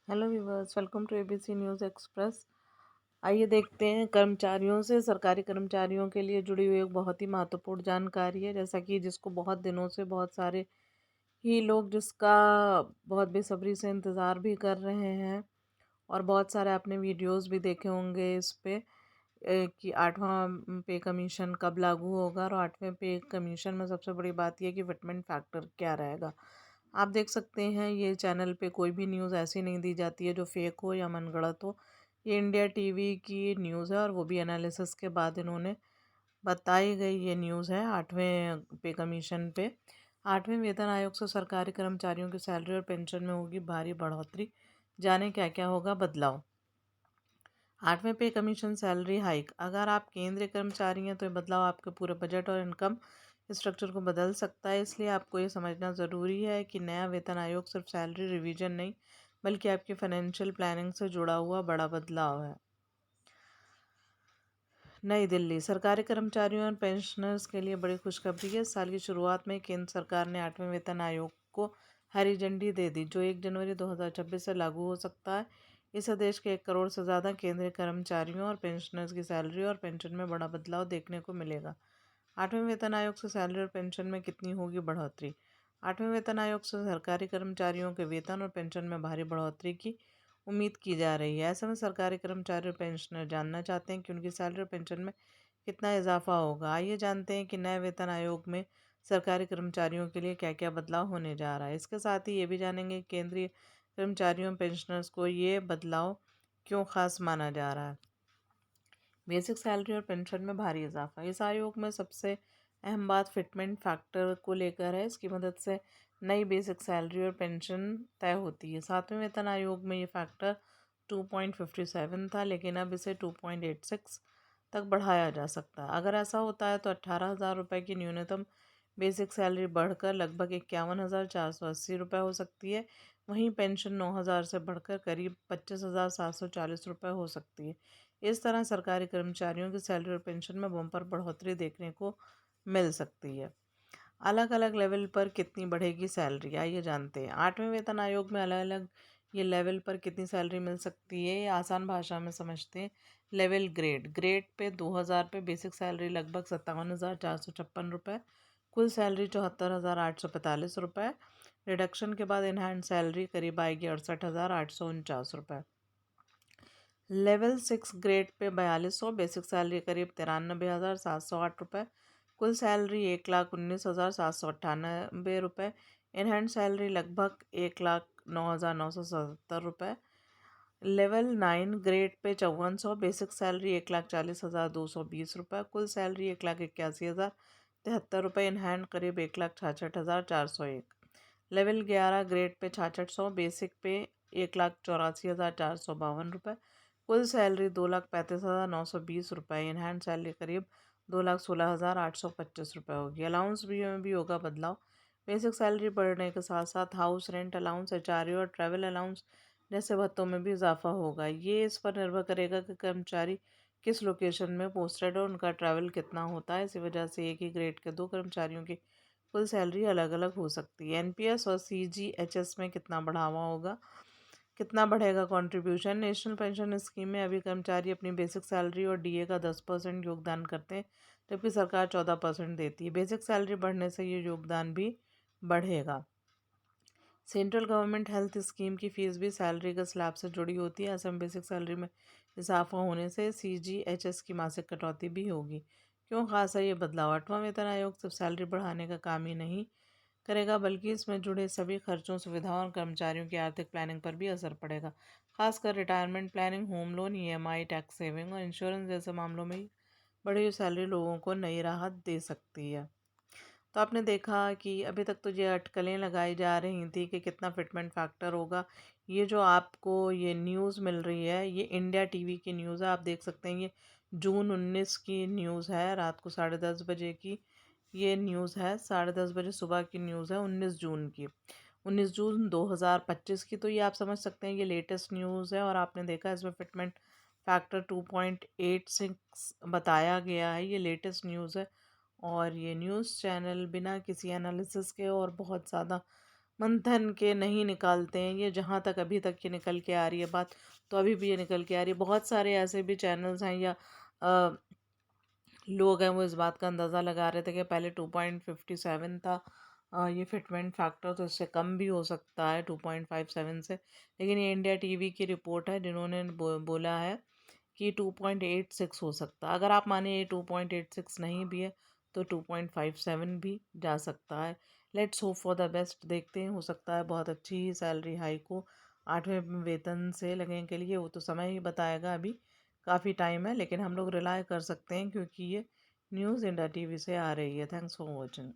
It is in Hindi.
Hello viewers, welcome to ABC news express. आइए देखते हैं कर्मचारियों से सरकारी कर्मचारियों के लिए जुड़ी हुई एक बहुत ही महत्वपूर्ण जानकारी है, जैसा कि जिसको बहुत दिनों से बहुत सारे ही लोग जिसका बहुत बेसब्री से इंतज़ार भी कर रहे हैं। और बहुत सारे आपने वीडियोस भी देखे होंगे इस पे कि 8वां पे कमीशन कब लागू होगा। और 8वें पे कमीशन में सबसे बड़ी बात यह कि फिटमेंट फैक्टर क्या रहेगा। आप देख सकते हैं ये चैनल पे कोई भी न्यूज़ ऐसी नहीं दी जाती है जो फेक हो या मनगढ़ंत हो। ये इंडिया टीवी की न्यूज़ है और वो भी एनालिसिस के बाद इन्होंने बताई गई ये न्यूज़ है। 8वें पे कमीशन पे 8वें वेतन आयोग से सरकारी कर्मचारियों की सैलरी और पेंशन में होगी भारी बढ़ोतरी। जाने क्या क्या होगा बदलाव। 8वें पे कमीशन सैलरी हाइक। अगर आप केंद्रीय कर्मचारी हैं तो ये बदलाव आपके पूरे बजट और इनकम स्ट्रक्चर को बदल सकता है। इसलिए आपको ये समझना ज़रूरी है कि नया वेतन आयोग सिर्फ सैलरी रिवीजन नहीं बल्कि आपकी फाइनेंशियल प्लानिंग से जुड़ा हुआ बड़ा बदलाव है। नई दिल्ली सरकारी कर्मचारियों और पेंशनर्स के लिए बड़ी खुशखबरी है। साल की शुरुआत में केंद्र सरकार ने 8वें वेतन आयोग को हरी झंडी दे दी, जो 1 जनवरी 2026 से लागू हो सकता है। इससे देश के 1 करोड़ से ज़्यादा केंद्रीय कर्मचारियों और पेंशनर्स की सैलरी और पेंशन में बड़ा बदलाव देखने को मिलेगा। 8वें वेतन आयोग से सैलरी और पेंशन में कितनी होगी बढ़ोतरी। 8वें वेतन आयोग से सरकारी कर्मचारियों के वेतन और पेंशन में भारी बढ़ोतरी की उम्मीद की जा रही है। ऐसे में सरकारी कर्मचारी और पेंशनर जानना चाहते हैं कि उनकी सैलरी और पेंशन में कितना इजाफा होगा। आइए जानते हैं कि नए वेतन आयोग में सरकारी कर्मचारियों के लिए क्या क्या बदलाव होने जा रहा है। इसके साथ ही ये भी जानेंगे कि केंद्रीय कर्मचारियों और पेंशनर्स को ये बदलाव क्यों खास माना जा रहा है। बेसिक सैलरी और पेंशन में भारी इजाफा। इस आयोग में सबसे अहम बात फिटमेंट फैक्टर को लेकर है। इसकी मदद से नई बेसिक सैलरी और पेंशन तय होती है। 7वें वेतन आयोग में ये फैक्टर 2.57 था, लेकिन अब इसे 2.86 तक बढ़ाया जा सकता है। अगर ऐसा होता है तो 18,000 रुपये की न्यूनतम बेसिक सैलरी बढ़कर लगभग 51,480 रुपये हो सकती है। वहीं पेंशन 9,000 से बढ़कर करीब 25,740 रुपये हो सकती है। इस तरह सरकारी कर्मचारियों की सैलरी और पेंशन में बम्पर बढ़ोतरी देखने को मिल सकती है। अलग अलग लेवल पर कितनी बढ़ेगी सैलरी, आइए जानते हैं। 8वें वेतन आयोग में अलग अलग ये लेवल पर कितनी सैलरी मिल सकती है, ये आसान भाषा में समझते हैं। लेवल ग्रेड पे 2,000 पे बेसिक सैलरी लगभग 57,456 रुपये, कुल सैलरी 74,845 रुपये। रिडक्शन के बाद इन हैंड सैलरी करीब आएगी 68,849 रुपये। Level 6 grade pay 4200, basic salary करीब 93,708 रुपये, कुल सैलरी 1,19,798 रुपये। इन हैंड सैलरी लगभग 1,09,977 रुपये। Level 9 grade pay 5400, basic salary 1,40,220 रुपये, कुल सैलरी 1,81,073 रुपये। इन हैंड करीब 1,66,401। लेवल 11 ग्रेड पे 6600, बेसिक पे 1,84,452 रुपये, कुल सैलरी 2,35,920 रुपये। इन हैंड सैलरी करीब 2,16,825 रुपये होगी। अलाउंस भी होगा बदलाव। बेसिक सैलरी बढ़ने के साथ साथ हाउस रेंट अलाउंस, एचआरए और ट्रैवल अलाउंस जैसे भत्तों में भी इजाफा होगा। ये इस पर निर्भर करेगा कि कर्मचारी किस लोकेशन में पोस्टेड और उनका ट्रैवल कितना होता है। इसी वजह से एक ही ग्रेड के 2 कर्मचारियों की कुल सैलरी अलग अलग हो सकती है। एनपीएस और सीजीएचएस में कितना बढ़ावा होगा, कितना बढ़ेगा कंट्रीब्यूशन। नेशनल पेंशन स्कीम में अभी कर्मचारी अपनी बेसिक सैलरी और डीए का 10% योगदान करते हैं, जबकि सरकार 14% देती है। बेसिक सैलरी बढ़ने से ये योगदान भी बढ़ेगा। सेंट्रल गवर्नमेंट हेल्थ स्कीम की फ़ीस भी सैलरी के स्लैब से जुड़ी होती है। ऐसे में बेसिक सैलरी में इजाफा होने से सीजीएचएस की मासिक कटौती भी होगी। क्यों खास है ये बदलाव। 8वां वेतन आयोग सिर्फ सैलरी बढ़ाने का काम ही नहीं करेगा, बल्कि इसमें जुड़े सभी खर्चों, सुविधाओं और कर्मचारियों की आर्थिक प्लानिंग पर भी असर पड़ेगा। खासकर retirement planning, home loan, EMI, tax saving और इंश्योरेंस जैसे मामलों में बढ़ी हुई सैलरी लोगों को नई राहत दे सकती है। तो आपने देखा कि अभी तक तो ये अटकलें लगाई जा रही थी कि कितना फिटमेंट फैक्टर होगा। ये जो आपको ये न्यूज़ मिल रही है, ये इंडिया टीवी की न्यूज़ है। आप देख सकते हैं ये जून 19 की न्यूज़ है, रात को 10:30 बजे की ये न्यूज़ है। 10:30 बजे सुबह की न्यूज़ है, 19 जून की, 19 जून 2025 की। तो ये आप समझ सकते हैं ये लेटेस्ट न्यूज़ है। और आपने देखा इसमें फिटमेंट फैक्टर 2.86 बताया गया है। ये लेटेस्ट न्यूज़ है और ये न्यूज़ चैनल बिना किसी एनालिसिस के और बहुत ज़्यादा मंथन के नहीं निकालते हैं। ये जहाँ तक अभी तक ये निकल के आ रही है बात, तो अभी भी ये निकल के आ रही है। बहुत सारे ऐसे भी चैनल्स हैं या लोग हैं वो इस बात का अंदाज़ा लगा रहे थे कि पहले 2.57 था ये फिटमेंट फैक्टर, तो इससे कम भी हो सकता है 2.57 से। लेकिन ये इंडिया टीवी की रिपोर्ट है जिन्होंने बोला है कि 2.86 हो सकता है। अगर आप माने ये 2.86 नहीं भी है तो 2.57 भी जा सकता है। Let's hope for the best. देखते हैं, हो सकता है बहुत अच्छी सैलरी हाई को 8वें वेतन से लगने के लिए। वो तो समय ही बताएगा, अभी काफ़ी टाइम है, लेकिन हम लोग रिलाय कर सकते हैं क्योंकि ये न्यूज़ इंडिया टीवी से आ रही है। Thanks for watching.